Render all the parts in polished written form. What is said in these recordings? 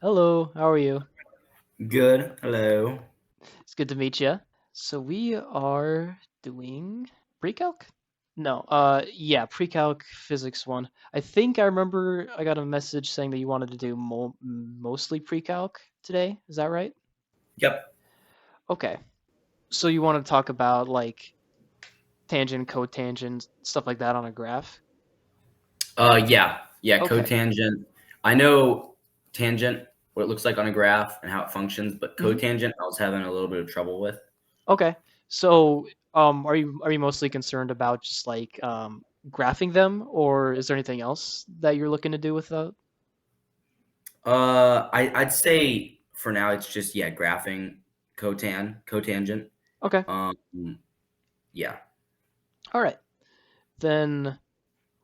Hello, how are you? Good. Hello. It's good to meet you. So we are doing pre-calc? No, yeah, pre-calc physics 1. I think I remember I got a message saying that you wanted to do mostly pre-calc today. Is that right? Yep. Okay. So you want to talk about like tangent, cotangent, stuff like that on a graph? Yeah. Yeah. Okay. Cotangent. I know tangent, what it looks like on a graph and how it functions, but hmm cotangent, I was having a little bit of trouble with. Okay. So, are you mostly concerned about just like graphing them, or is there anything else that you're looking to do with that? I'd say for now it's just graphing cotangent. Okay. Um, yeah. All right. Then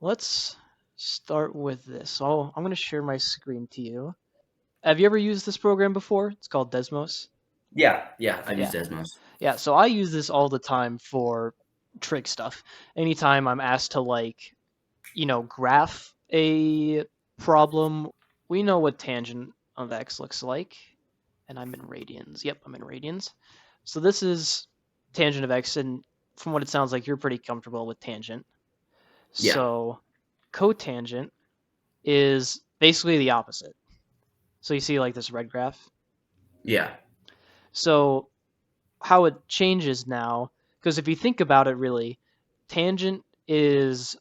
let's start with this. So I'm going to share my screen to you. Have you ever used this program before? It's called Desmos. Yeah. Yeah. I've used Yeah. Desmos. Yeah. So I use this all the time for trig stuff. Anytime I'm asked to like, graph a problem, we know what tangent of x looks like. And I'm in radians. Yep, I'm in radians. So this is tangent of x, and from what it sounds like, you're pretty comfortable with tangent. Yeah. So cotangent is basically the opposite. So you see like this red graph. Yeah. So how it changes now, because if you think about it really, tangent is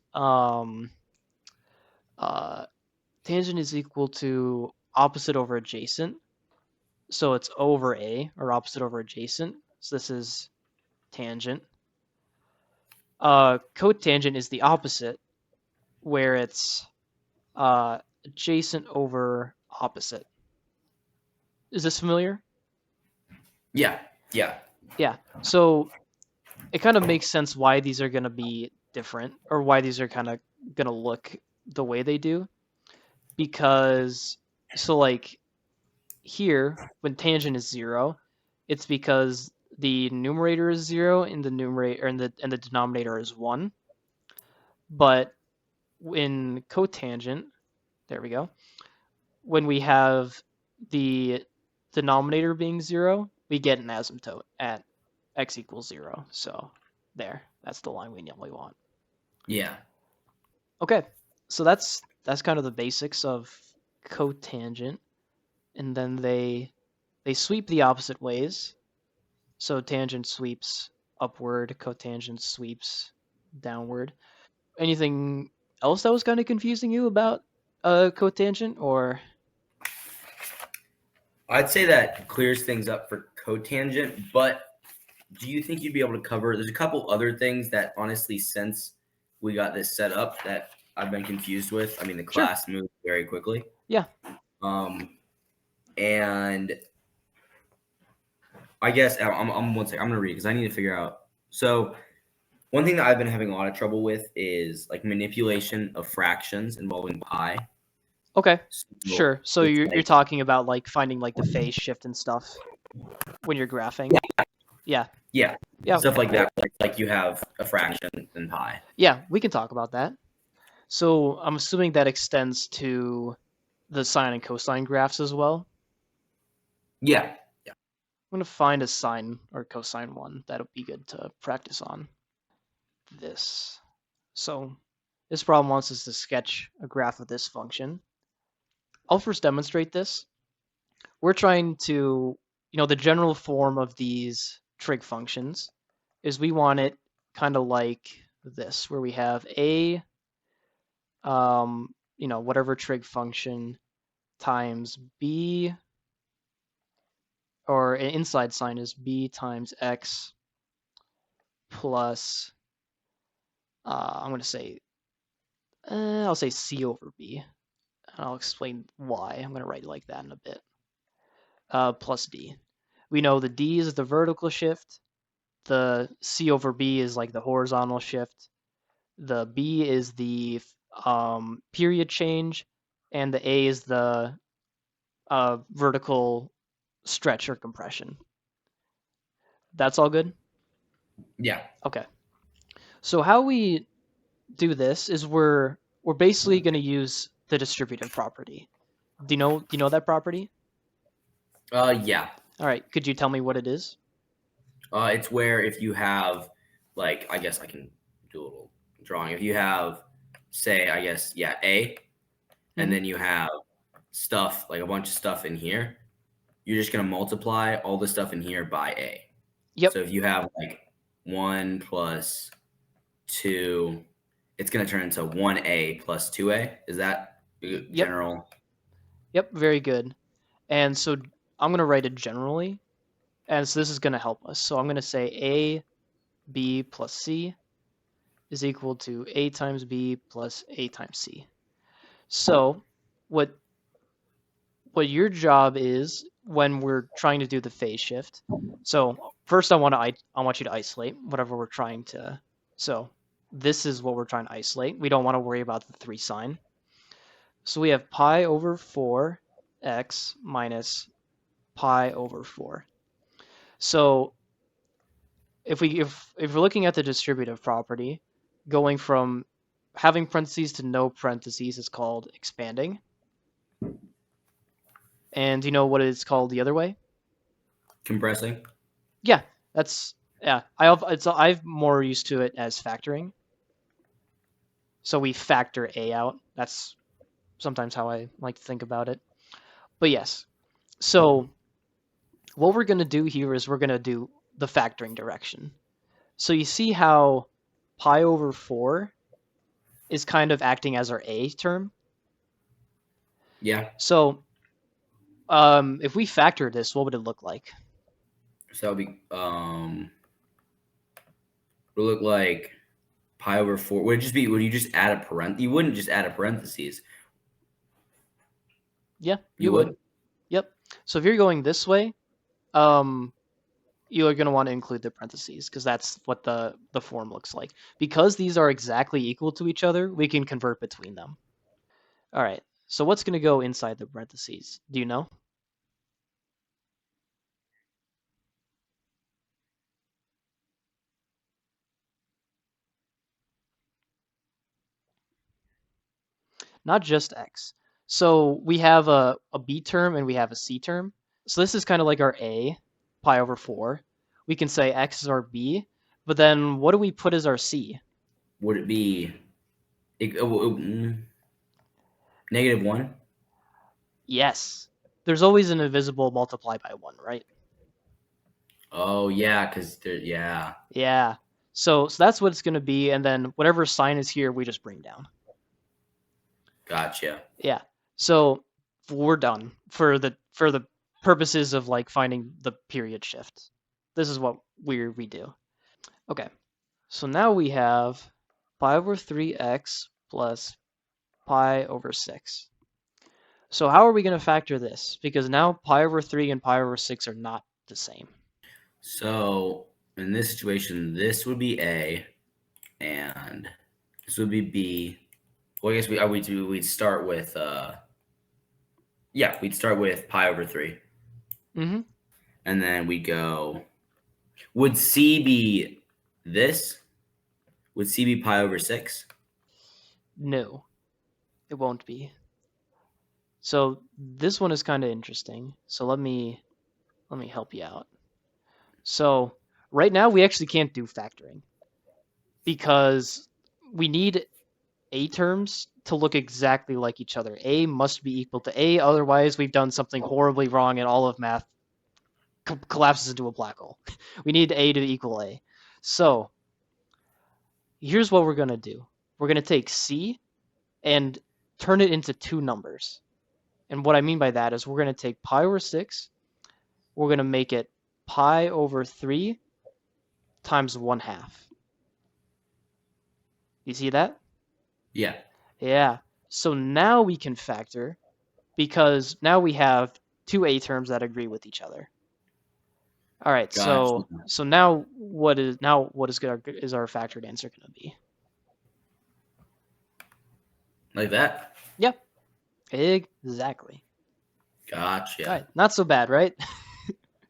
uh, tangent is equal to opposite over adjacent. So it's over a or opposite over adjacent. So this is tangent. Cotangent is the opposite, where it's adjacent over opposite. Is this familiar? Yeah. Yeah. Yeah. So it kind of makes sense why these are going to be different or why these are kind of going to look the way they do. Because, so like here, when tangent is 0, it's because the numerator is 0 and the numerator and the denominator is 1. But in cotangent, there we go. When we have the denominator being 0, we get an asymptote at x equals 0. So there, that's the line we want. Yeah. Okay, so that's kind of the basics of cotangent, and then they sweep the opposite ways. So tangent sweeps upward, cotangent sweeps downward. Anything else that was kind of confusing you about cotangent, or I'd say that clears things up for cotangent, but do you think you'd be able to cover? There's a couple other things that honestly, since we got this set up, that I've been confused with. I mean, the sure, class moved very quickly. yeah, Um, and I guess I'm one second. I'm gonna read because I need to figure out. So one thing that I've been having a lot of trouble with is like manipulation of fractions involving pi. okay, So sure. So it's you're like talking about like finding like the phase shift and stuff when you're graphing. Yeah, yeah, yeah, stuff like that. Like you have a fraction in pi. yeah. We can talk about that. So I'm assuming that extends to the sine and cosine graphs as well. Yeah, I'm gonna find a sine or cosine one that'll be good to practice on this. So this problem wants us to sketch a graph of this function. I'll first demonstrate this. We're trying to, the general form of these trig functions is we want it kind of like this, where we have a, whatever trig function times b, or an inside sign is b times x plus, I'm going to say, I'll say c over b. And I'll explain why. I'm going to write it like that in a bit. Plus d. We know the d is the vertical shift. The c over b is like the horizontal shift. The b is the period change, and the a is the vertical stretch or compression. That's all good? yeah. Okay. So how we do this is we're basically going to use the distributive property. Do you know that property? Yeah. All right, could you tell me what it is? It's where if you have, like, I guess I can do a little drawing. If you have, say, I guess, yeah, A, and Hmm. then you have stuff, like a bunch of stuff in here, you're just going to multiply all the stuff in here by A. Yep. So if you have like 1 plus 2, it's going to turn into 1A plus 2A. Is that Yep. general? Yep. Very good. And so I'm gonna write it generally, and so this is gonna help us. So I'm gonna say A B plus C is equal to A times B plus A times C. So what your job is when we're trying to do the phase shift. So first I want you to isolate whatever we're trying to. So this is what we're trying to isolate. We don't want to worry about the 3 sign. So we have pi over 4x minus pi over 4. So if we're looking at the distributive property, going from having parentheses to no parentheses is called expanding. And do you know what it's called the other way? Compressing? Yeah, that's yeah. I'm more used to it as factoring. So we factor a out. That's sometimes how I like to think about it. But yes. So what we're going to do here is we're going to do the factoring direction. So you see how pi over 4 is kind of acting as our a term. Yeah. So if we factor this, what would it look like? So that would be, would look like pi over 4. Would it just be, would you just add a parenthesis? You wouldn't just add a parentheses. Yeah, you You would. would? Yep. So if you're going this way, um, you're going to want to include the parentheses because that's what the form looks like. Because these are exactly equal to each other, we can convert between them. All right. So what's going to go inside the parentheses? Do you know? Not just x. So we have a b term and we have a c term. So this is kind of like our a, pi over 4. We can say x is our b, but then what do we put as our c? Would it be -1? Yes. There's always an invisible multiply by 1, right? Oh, yeah, because yeah. Yeah. So that's what it's going to be, and then whatever sign is here, we just bring down. Gotcha. Yeah. So we're done for the purposes of like finding the period shift. This is what we do. Okay. So now we have pi over 3x plus pi over 6. So how are we going to factor this? Because now pi over 3 and pi over 6 are not the same. So in this situation, this would be A, and this would be B. Well, I guess we'd start with yeah, we'd start with pi over 3, Mm-hmm. and then we go. Would C be this? Would C be pi over 6? No, it won't be. So this one is kind of interesting. So let me help you out. So right now we actually can't do factoring because we need a terms to look exactly like each other. A must be equal to a, otherwise we've done something horribly wrong and all of math collapses into a black hole. We need a to equal a. So here's what we're going to do. We're going to take c and turn it into 2 numbers. And what I mean by that is we're going to take pi over 6, we're going to make it pi over 3 times 1/2. You see that? Yeah. Yeah. So now we can factor because now we have 2 a terms that agree with each other. All right. Gotcha. So now what is our factored answer going to be? Like that? Yep. Exactly. Gotcha. All right. Not so bad, right?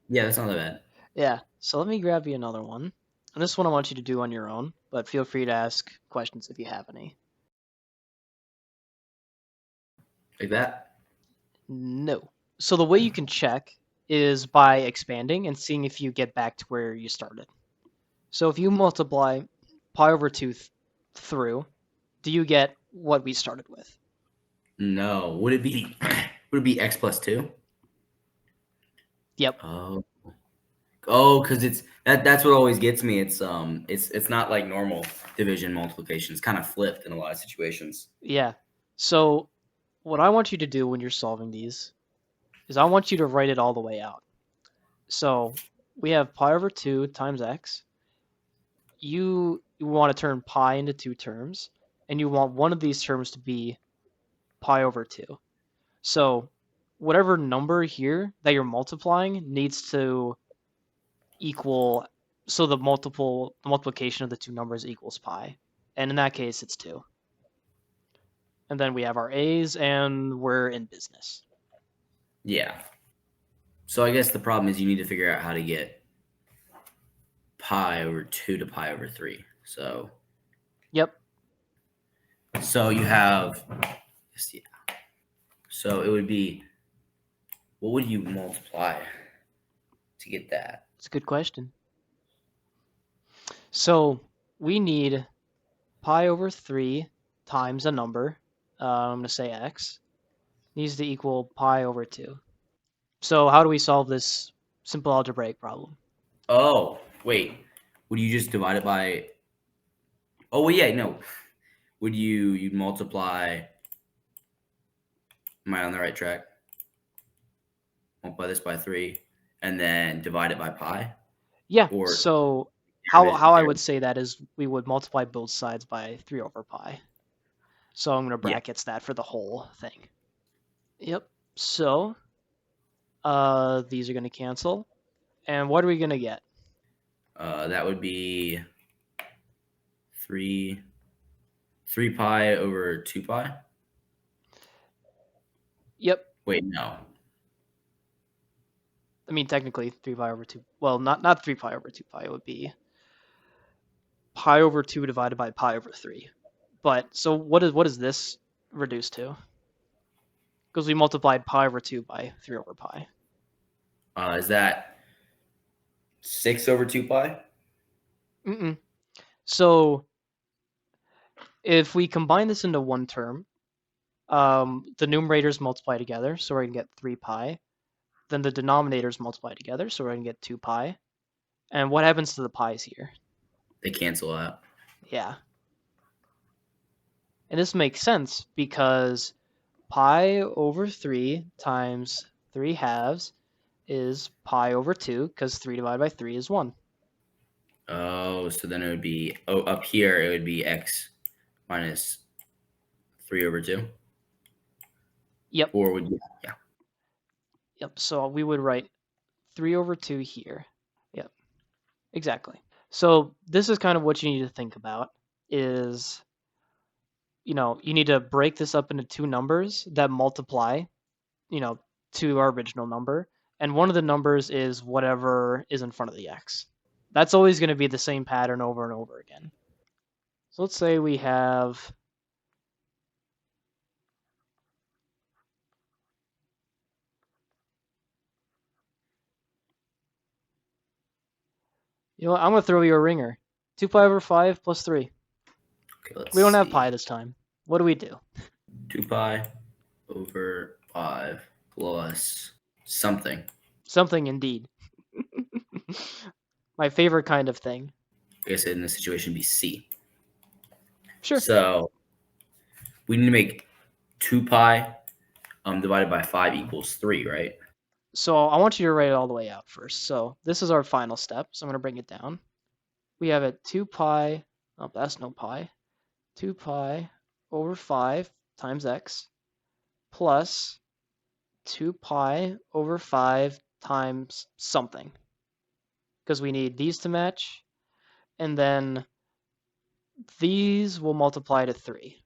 Yeah, that's not that bad. Yeah. So let me grab you another one. And this one I want you to do on your own, but feel free to ask questions if you have any. Like that? No. So the way you can check is by expanding and seeing if you get back to where you started. So if you multiply pi over 2 through, do you get what we started with? No. Would it be x plus 2? Yep. Oh. Oh, because that's what always gets me. It's not like normal division multiplication. It's kind of flipped in a lot of situations. Yeah. So what I want you to do when you're solving these is I want you to write it all the way out. So we have pi over 2 times x. You want to turn pi into two terms, and you want one of these terms to be pi over 2. So whatever number here that you're multiplying needs to equal, so the multiplication of the two numbers equals pi. And in that case, it's 2. And then we have our a's, and we're in business. Yeah. So I guess the problem is you need to figure out how to get pi over 2 to pi over 3. So Yep. So you have, yeah. So it would be, what would you multiply to get that? It's a good question. So we need pi over 3 times a number. I'm going to say x needs to equal pi over 2. So how do we solve this simple algebraic problem? Oh, wait. Would you just divide it by? Oh, well, yeah, no. Would you multiply? Am I on the right track? Multiply this by 3, and then divide it by pi. Yeah. Or so how I would say that is we would multiply both sides by 3 over pi. So I'm going to brackets that for the whole thing. Yep. So these are going to cancel. And what are we going to get? That would be 3 pi over 2 pi. Yep. Wait, no. I mean, technically 3 pi over 2. Well, not 3 pi over 2 pi. It would be pi over 2 divided by pi over 3. But so what is this reduced to? Because we multiplied pi over 2 by 3 over pi. Is that 6 over 2 pi? Mm-mm. So if we combine this into one term, the numerators multiply together, so we're going to get 3 pi. Then the denominators multiply together, so we're going to get 2 pi. And what happens to the pi's here? They cancel out. Yeah. And this makes sense because pi over 3 times 3 halves is pi over 2, because 3 divided by 3 is 1. Oh, so then it would be, up here it would be x minus 3 over 2? Yep. Or would you, yeah. Yep, so we would write 3 over 2 here. Yep, exactly. So this is kind of what you need to think about is, you need to break this up into two numbers that multiply, to our original number. And one of the numbers is whatever is in front of the x. That's always going to be the same pattern over and over again. So let's say we have I'm going to throw you a ringer. 2 pi over 5 plus 3. Okay, we don't have pi this time. What do we do? 2 pi over 5 plus something. Something indeed. My favorite kind of thing. I guess in this situation be c. Sure. So we need to make 2 pi divided by 5 equals 3, right? So I want you to write it all the way out first. So this is our final step. So I'm going to bring it down. We have it 2 pi, oh, that's no pi, 2 pi over 5 times x plus 2 pi over 5 times something. Because we need these to match. And then these will multiply to 3.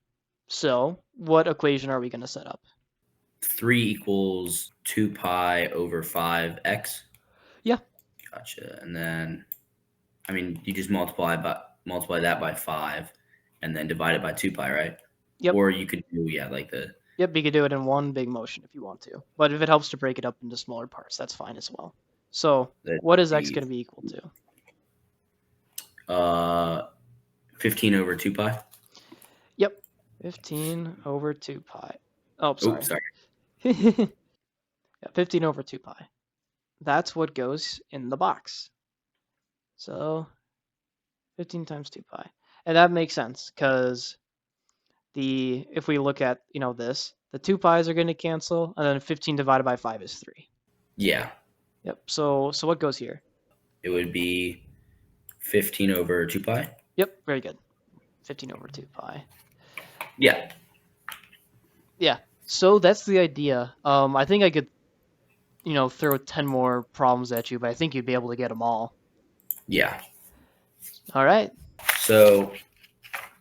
So what equation are we going to set up? 3 equals 2 pi over 5x? Yeah. Gotcha. And then, I mean, you just multiply that by 5 and then divide it by 2 pi, right? Yep. Or you could do, like the Yep, you could do it in one big motion if you want to. But if it helps to break it up into smaller parts, that's fine as well. So That'd what is x be going to be equal to? 15 over 2 pi. Yep, 15 over 2 pi. Oh, Oops, sorry. sorry. Yeah, 15 over 2 pi. That's what goes in the box. So 15 times 2 pi. And that makes sense because if we look at, this, the 2 pi's are going to cancel, and then 15 divided by 5 is 3. Yeah, Yep, so what goes here? it would be 15 over 2 pi. Yep, very good. 15 over 2 pi. Yeah. Yeah, so that's the idea. I think I could, throw 10 more problems at you, but I think you'd be able to get them all. Yeah. All right. So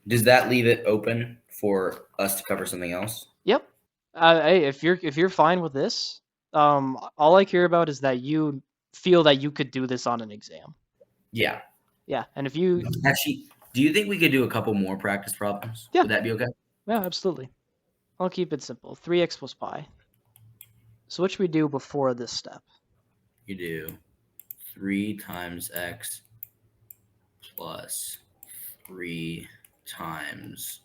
does that leave it open for us to cover something else? Yep. Hey, if you're fine with this, all I care about is that you feel that you could do this on an exam. Yeah. Yeah, and if you, Actually, do you think we could do a couple more practice problems? Yeah. Would that be okay? Yeah, absolutely. I'll keep it simple. 3x plus pi. So what should we do before this step? You do 3 times x plus 3 times.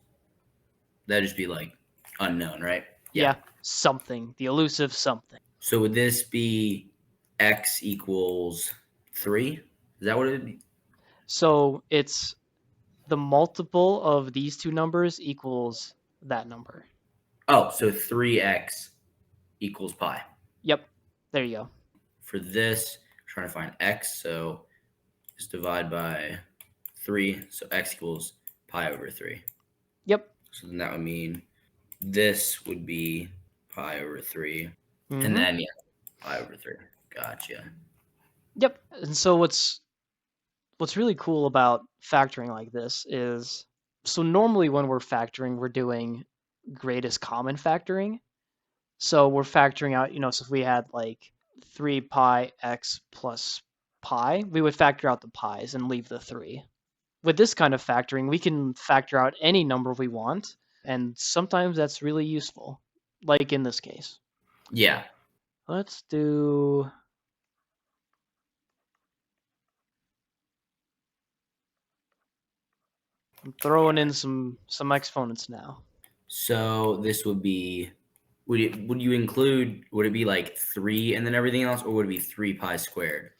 That'd just be like unknown, right? Yeah, something. The elusive something. So would this be x equals 3? Is that what it would be? So it's the multiple of these two numbers equals that number. Oh, so 3x equals pi. Yep. There you go. For this, I'm trying to find x, so just divide by 3. So x equals pi over 3. Yep. So then that would mean this would be pi over 3. Mhm. And then, pi over 3. Gotcha. Yep. And so what's really cool about factoring like this is, so normally when we're factoring, we're doing greatest common factoring. So we're factoring out, so if we had like 3 pi x plus pi, we would factor out the pi's and leave the 3. With this kind of factoring, we can factor out any number we want, and sometimes that's really useful, like in this case. Yeah. Let's do... I'm throwing in some exponents now. So this would be, would you include, would it be like 3 and then everything else, or would it be 3 pi squared?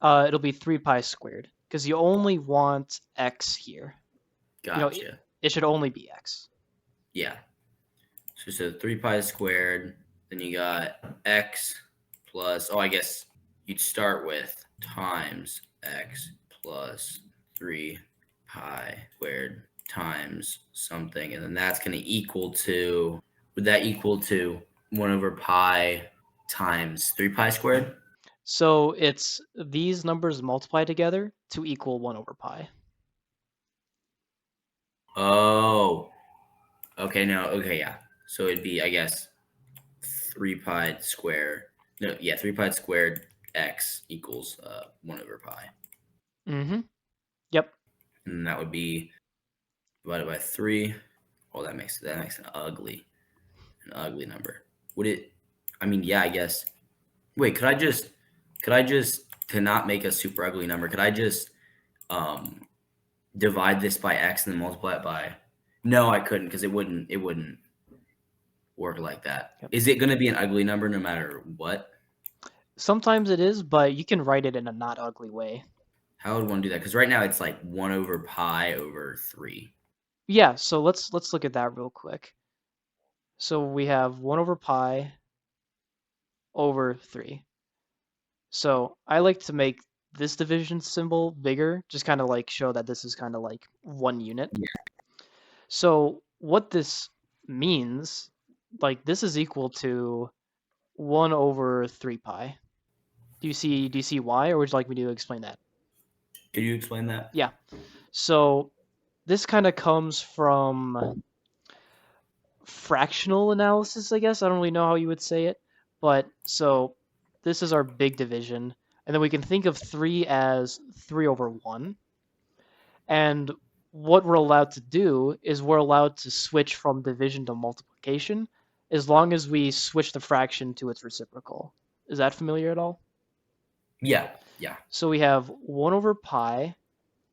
It'll be 3 pi squared, because you only want x here. Gotcha. It should only be x. Yeah. So 3 pi squared, then you got x plus, I guess you'd start with times x plus 3 pi squared times something, and then that's going to equal to, would that equal to 1 over pi times 3 pi squared? So it's these numbers multiplied together to equal 1 over pi. Oh. Okay, yeah. So it'd be, I guess, 3 pi squared. No, yeah, 3 pi squared x equals 1 over pi. Mm-hmm. Yep. And that would be divided by 3. Oh, that makes an ugly number. Would it? I mean, yeah, I guess. Wait, could I just to not make a super ugly number? Could I just divide this by x and then multiply it by? No, I couldn't, because it wouldn't work like that. Yep. Is it going to be an ugly number no matter what? Sometimes it is, but you can write it in a not ugly way. How would one do that? Because right now it's like 1 over pi over 3. Yeah, so let's look at that real quick. So we have 1 over pi over 3. So I like to make this division symbol bigger, just kind of like show that this is kind of like 1 unit. Yeah. So what this means, like this is equal to 1 over 3 pi. Do you see why, or would you like me to explain that? Could you explain that? Yeah. So this kind of comes from fractional analysis, I guess. I don't really know how you would say it. But so this is our big division. And then we can think of 3 as 3 over 1. And what we're allowed to do is we're allowed to switch from division to multiplication as long as we switch the fraction to its reciprocal. Is that familiar at all? Yeah. Yeah. So we have 1 over pi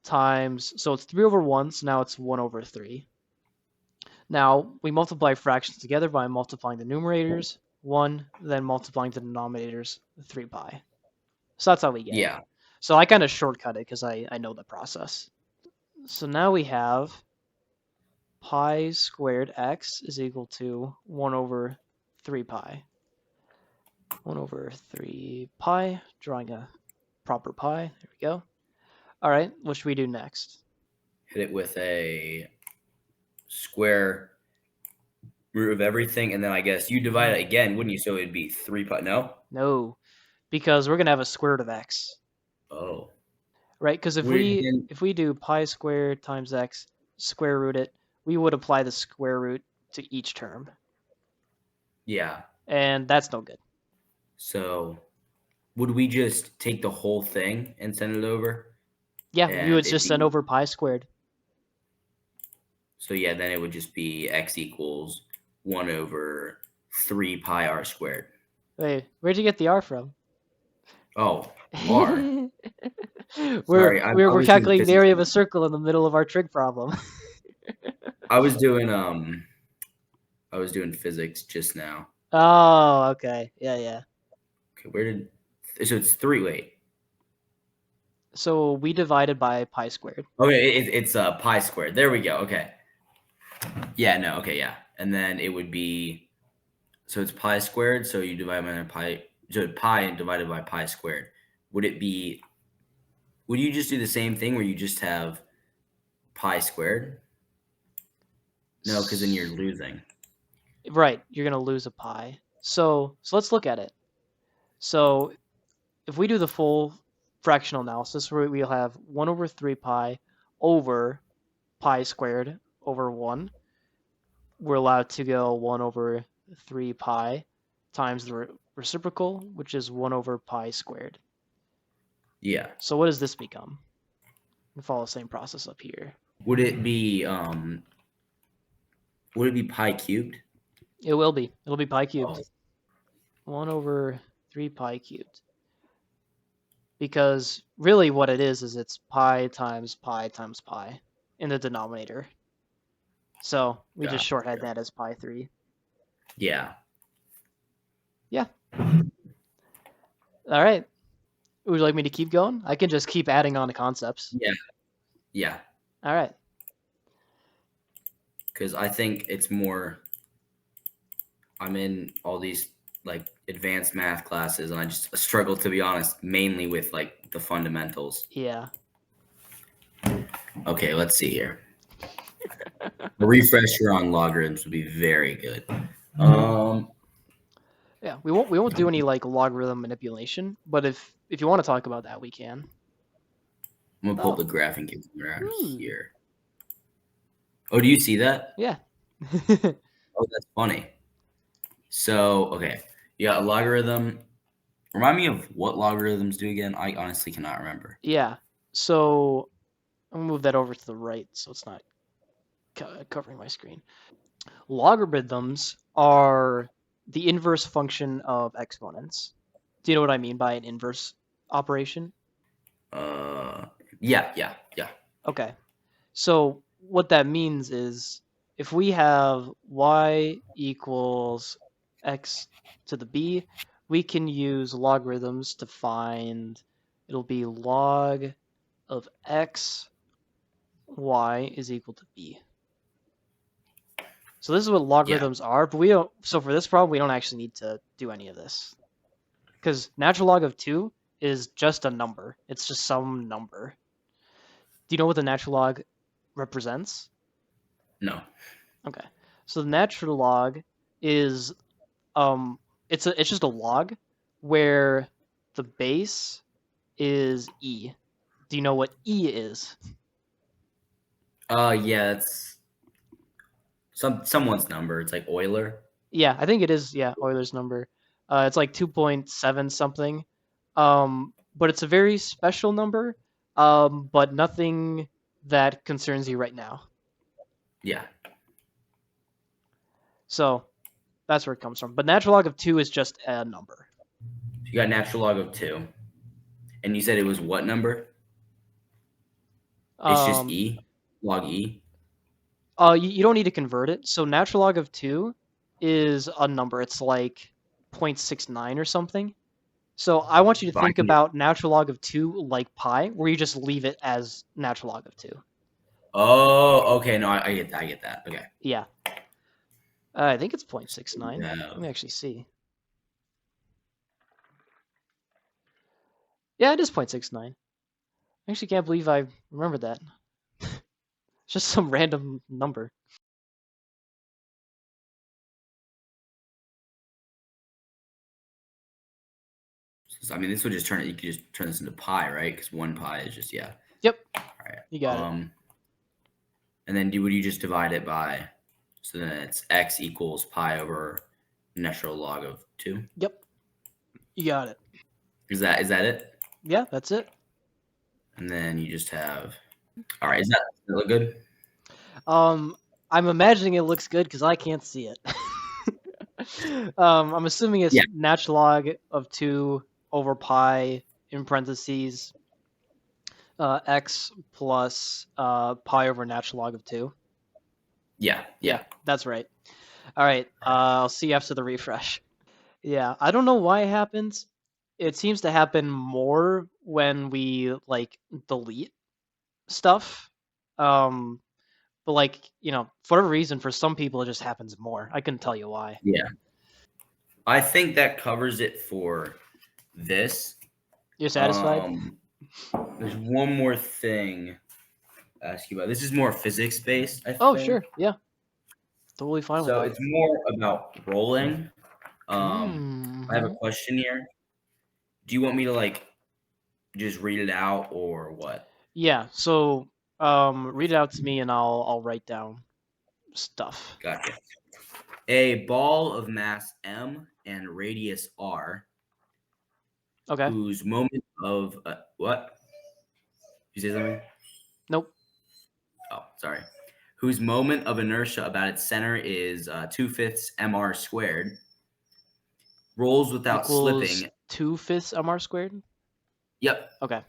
times, so it's 3 over 1, so now it's 1 over 3. Now we multiply fractions together by multiplying the numerators, 1, then multiplying the denominators, 3 pi. So that's how we get it. Yeah. So I kind of shortcut it because I know the process. So now we have pi squared x is equal to 1 over 3 pi. 1 over 3 pi, drawing a proper pi. There we go. All right, what should we do next? Hit it with a square root of everything, and then I guess you divide it again, wouldn't you? So it'd be 3 pi. No. No, because we're gonna have a square root of x, Oh. right? Because if we do pi squared times x, square root it, we would apply the square root to each term. Yeah. And that's no good. So would we just take the whole thing and send it over? Yeah, you would just send over pi squared. So yeah, then it would just be x equals 1 over 3 pi r squared. Wait, where'd you get the r from? Oh, r. We're calculating the area of a circle in the middle of our trig problem. I was doing physics just now. Oh, okay. Yeah. Okay, so it's 3, wait. So we divided by pi squared. Okay, it's pi squared. There we go. Okay. Yeah, no, okay, yeah. And then it would be, so it's pi squared, so you divide by pi, so pi divided by pi squared. Would you just do the same thing where you just have pi squared? No, because then you're losing. Right, you're going to lose a pi. So let's look at it. So if we do the full fractional analysis, we'll have 1 over 3 pi over pi squared over 1. We're allowed to go 1 over 3 pi times the reciprocal, which is 1 over pi squared. Yeah. So what does this become? We follow the same process up here. Would it be pi cubed? It will be. It'll be pi cubed. 1 over 3 pi cubed. Because really what it is it's pi times pi times pi in the denominator. So we just shorthand that as pi 3. Yeah. Yeah. All right. Would you like me to keep going? I can just keep adding on to concepts. Yeah. All right. Because I think it's more, I'm in all these like advanced math classes and I just struggle, to be honest, mainly with like the fundamentals. Yeah. Okay, let's see here. A refresher on logarithms would be very good. Yeah, we won't do any like logarithm manipulation, but if you want to talk about that, we can. I'm gonna pull up the graphing calculator here. Oh, do you see that? Yeah. Oh, that's funny. So, okay, you got a logarithm. Remind me of what logarithms do again. I honestly cannot remember. Yeah. So I'm gonna move that over to the right so it's not covering my screen. Logarithms are the inverse function of exponents. Do you know what I mean by an inverse operation? Yeah. Okay. So what that means is if we have y equals x to the b, we can use logarithms to find, it'll be log of x, y is equal to b. So this is what logarithms are, but we don't, so for this problem, we don't actually need to do any of this. Because natural log of 2 is just a number. It's just some number. Do you know what the natural log represents? No. Okay. So the natural log is it's just a log where the base is e. Do you know what e is? Yeah, it's someone's number. It's like Euler. Yeah, I think it is. Yeah, Euler's number. It's like 2.7 something. But it's a very special number. But nothing that concerns you right now. Yeah. So That's where it comes from. But natural log of 2 is just a number. You got natural log of 2. And you said it was what number? It's just e, log e. You don't need to convert it. So natural log of 2 is a number. It's like 0.69 or something. So I want you to But I think can about natural log of 2 like pi, where you just leave it as natural log of 2. Oh, okay. No, I get that. I get that. Okay. Yeah. I think it's 0.69. Yeah. Let me actually see. Yeah, it is 0.69. I actually can't believe I remembered that. It's just some random number. I mean, this would just turn it. You could just turn this into pi, right? Because 1 pi is just Yep. All right. You got it. And then would you just divide it by? So then it's x equals pi over natural log of 2. Yep. You got it. Is that it? Yeah, that's it. And then you just have. All right. Does that look good? I'm imagining it looks good because I can't see it. I'm assuming it's natural log of 2 over pi in parentheses x plus pi over natural log of 2. Yeah. That's right. All right. I'll see you after the refresh. Yeah, I don't know why it happens. It seems to happen more when we like delete stuff. But like, for whatever reason, for some people it just happens more. I couldn't tell you why. Yeah. I think that covers it for this. You're satisfied? There's one more thing to ask you about. This is more physics based, I think. Oh, sure. Yeah. Totally fine with So that. it's more about rolling. I have a question here. Do you want me to like just read it out or what? Yeah. So read it out to me and I'll write down stuff. Gotcha. A ball of mass m and radius r, Okay. whose moment of what? Did you say something? Nope. Oh, sorry. Whose moment of inertia about its center is 2/5 mr squared. Rolls without Equals slipping. 2/5 mr squared? Yep. Okay.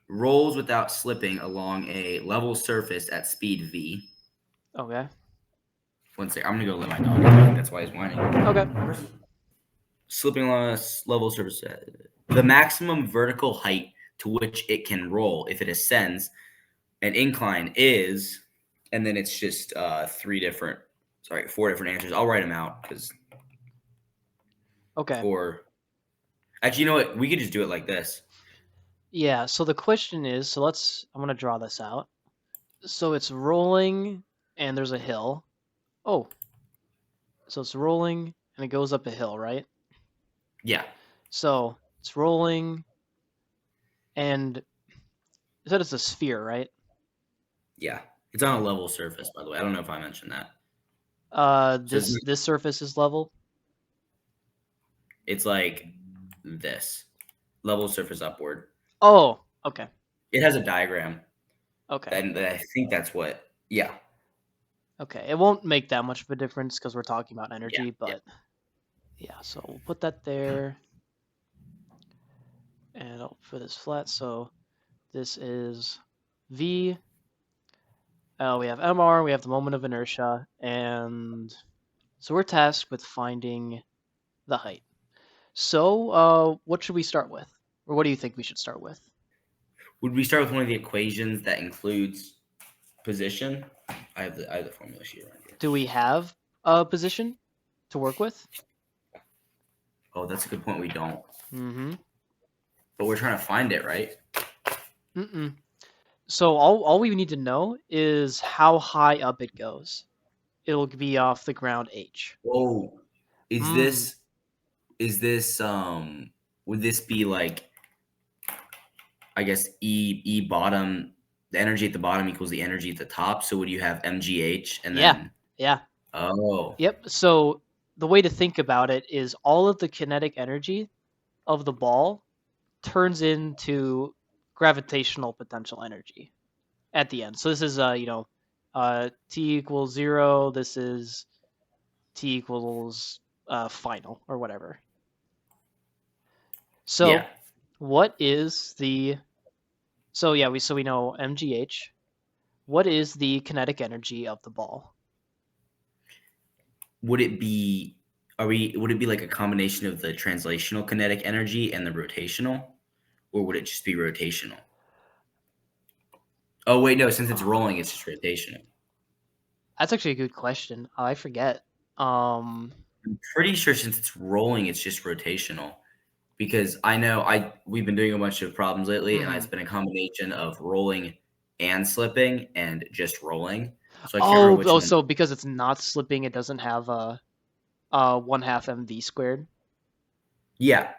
Rolls without slipping along a level surface at speed v. Okay. One second. I'm going to go let my dog out. That's why he's whining. Okay. Slipping along a level surface. The maximum vertical height to which it can roll if it ascends an incline is, and then it's just 4 different answers. I'll write them out because. Okay. Or actually, you know what? We could just do it like this. Yeah, so the question is, I'm going to draw this out. So it's rolling and there's a hill. Oh. So it's rolling and it goes up a hill, right? Yeah. So it's rolling and you said it's a sphere, right? Yeah. It's on a level surface, by the way. I don't know if I mentioned that. This surface is level? It's like this. Level surface upward. Oh, okay. It has a diagram. Okay. And I think that's what. Yeah. Okay. It won't make that much of a difference because we're talking about energy, but yeah, so we'll put that there. And I'll put this flat. So this is V. We have MR, we have the moment of inertia, and so we're tasked with finding the height. So what should we start with? Or what do you think we should start with? Would we start with one of the equations that includes position? I have the formula sheet right here. Do we have a position to work with? Oh, that's a good point. We don't. Mm-hmm. But we're trying to find it, right? Mm-mm. So all we need to know is how high up it goes. It'll be off the ground h. Whoa. Is this would this be like, I guess E bottom, the energy at the bottom equals the energy at the top, so would you have mgh and then Yeah. Oh. Yep. So the way to think about it is all of the kinetic energy of the ball turns into gravitational potential energy at the end. So this is T equals 0. This is t equals final or whatever. Yeah. So what is the so yeah we know mgh. What is the kinetic energy of the ball? Would it be would it be like a combination of the translational kinetic energy and the rotational, or would it just be rotational? Oh wait, no, since it's rolling, it's just rotational. That's actually a good question. I forget. Um, I'm pretty sure since it's rolling, it's just rotational. Because I know we've been doing a bunch of problems lately, and it's mhm. been a combination of rolling and slipping and just rolling. So I can't remember which Oh, one. so because it's not slipping, it doesn't have a 1/2 mv squared. Yeah,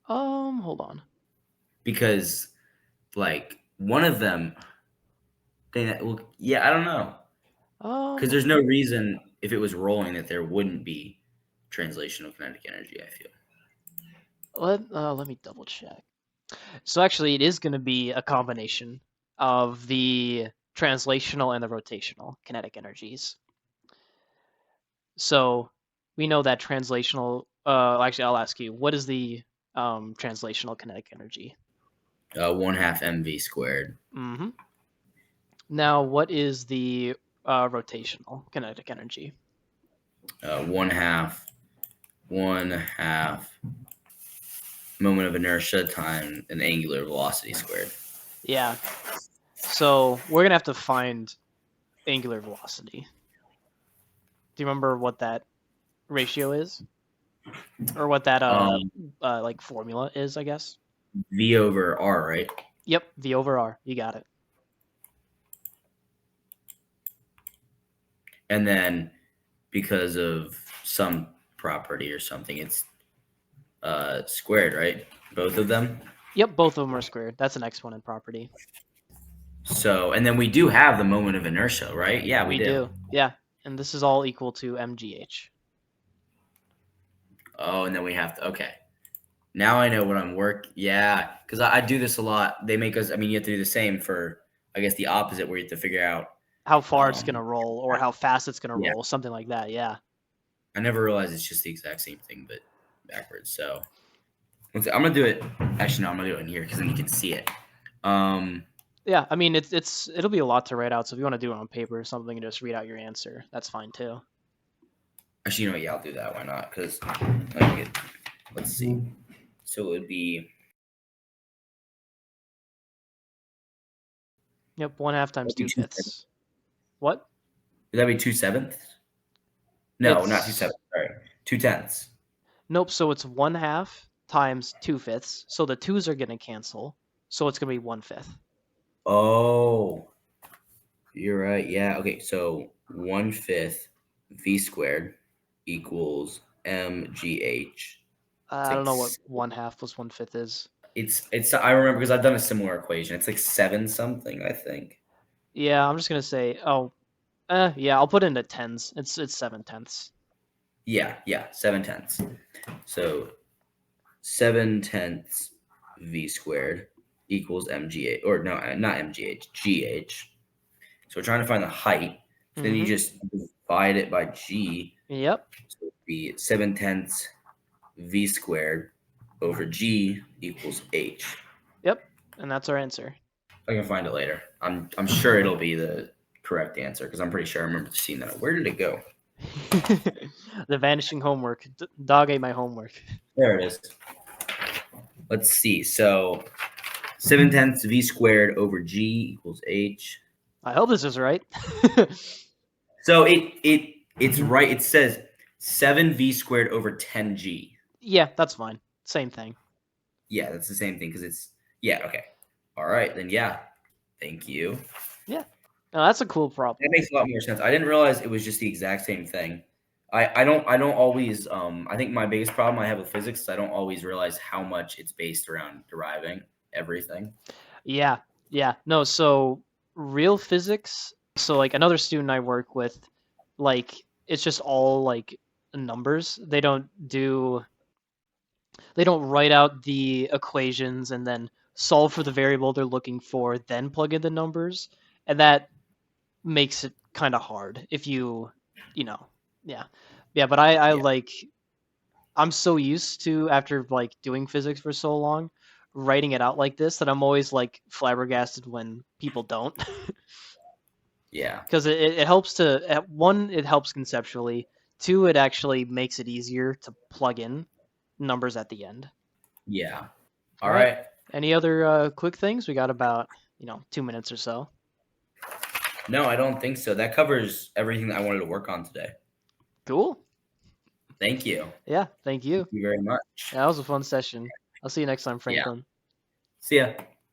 Hold on. because like one of them, well, yeah, I don't know, because Um, there's no reason if it was rolling that there wouldn't be translational kinetic energy. I feel. let me double check. So actually, it is going to be a combination of the translational and the rotational kinetic energies. So we know that translational. Actually, I'll ask you, what is the translational kinetic energy? 1/2 mv squared. Mm-hmm. Now, what is the rotational kinetic energy? 1/2 1/2 moment of inertia times an angular velocity squared. Yeah. So we're gonna have to find angular velocity. Do you remember what that ratio is, or what that Um, like formula is? I guess. V over R, right? Yep. V over R. You got it. And then because of some property or something, it's squared, right? Both of them. Yep. Both of them are squared. That's the next one in property. So, and then we do have the moment of inertia, right? Yeah, we We do. do. Yeah. And this is all equal to mgh. Oh, and then we have to, okay. Now I know what I'm Yeah, because I do this a lot. They make us, I mean, you have to do the same for, I guess, the opposite where you have to figure out. How far it's Um, gonna roll, or how fast it's gonna yeah, roll, something like that. Yeah. I never realized it's just the exact same thing, but backwards. So I'm going to do it. Actually, no, I'm going to do it in here because then you can see it. Yeah. I mean, it'll be a lot to write out. So if you want to do it on paper or something and just read out your answer, that's fine too. Actually, you know what? Yeah, I'll do that. Why not? Because let's see. So it would be Yep. 1/2 times that'd be 2/7. 2/5. What? Would that be 2/7? No, not 2/7. It's Sorry, 2/10. Nope. So it's 1/2 times 2/5. So the twos are gonna cancel. So it's gonna be 1/5. Oh, you're right. Yeah. Okay. So 1/5 v squared equals mgh. It's I like don't know what 1/2 plus 1/5 is. it's. I remember because I've done a similar equation. It's like 7 something. I think. Yeah, I'm just gonna say. Oh, yeah. I'll put it into tens. It's 7/10. Yeah. Yeah. 7/10. So 7/10 v squared equals mgh, or no, not mgh, gh. So we're trying to find the height. So then you Mm-hmm. just divide it by g. Yep. So it'd be 7/10 v squared over g equals h. Yep. And that's our answer. I can find it later. I'm sure it'll be the correct answer because I'm pretty sure I remember seeing that. Where did it go? The vanishing homework. Dog ate my homework. There it is. Let's see. So 7/10 v squared over g equals h. I hope this is right. So it's right. It says 7v squared over 10g. Yeah, that's fine. Same thing. Yeah, that's the same thing because it's yeah, okay. All right, then yeah. Thank you. Yeah. No, that's a cool problem. That makes a lot more sense. I didn't realize it was just the exact same thing. I don't always I think my biggest problem I have with physics is I don't always realize how much it's based around deriving everything. Yeah. Yeah. No, so real physics, so like another student I work with, like it's just all like numbers. They don't write out the equations and then solve for the variable they're looking for, then plug in the numbers. And that makes it kind of hard if you know. Yeah, but I Yeah. like I'm so used to after like doing physics for so long, writing it out like this that I'm always like flabbergasted when people don't. Yeah. Because it helps to one, it helps conceptually. Two, it actually makes it easier to plug in numbers at the end. Yeah. All All right. right. Any other quick things? We got about 2 minutes or so. No, I don't think so. That covers everything that I wanted to work on today. Cool. Thank you. Yeah. Thank you. Thank you very much. Yeah, that was a fun session. I'll see you next time, Yeah. Franklin. See ya.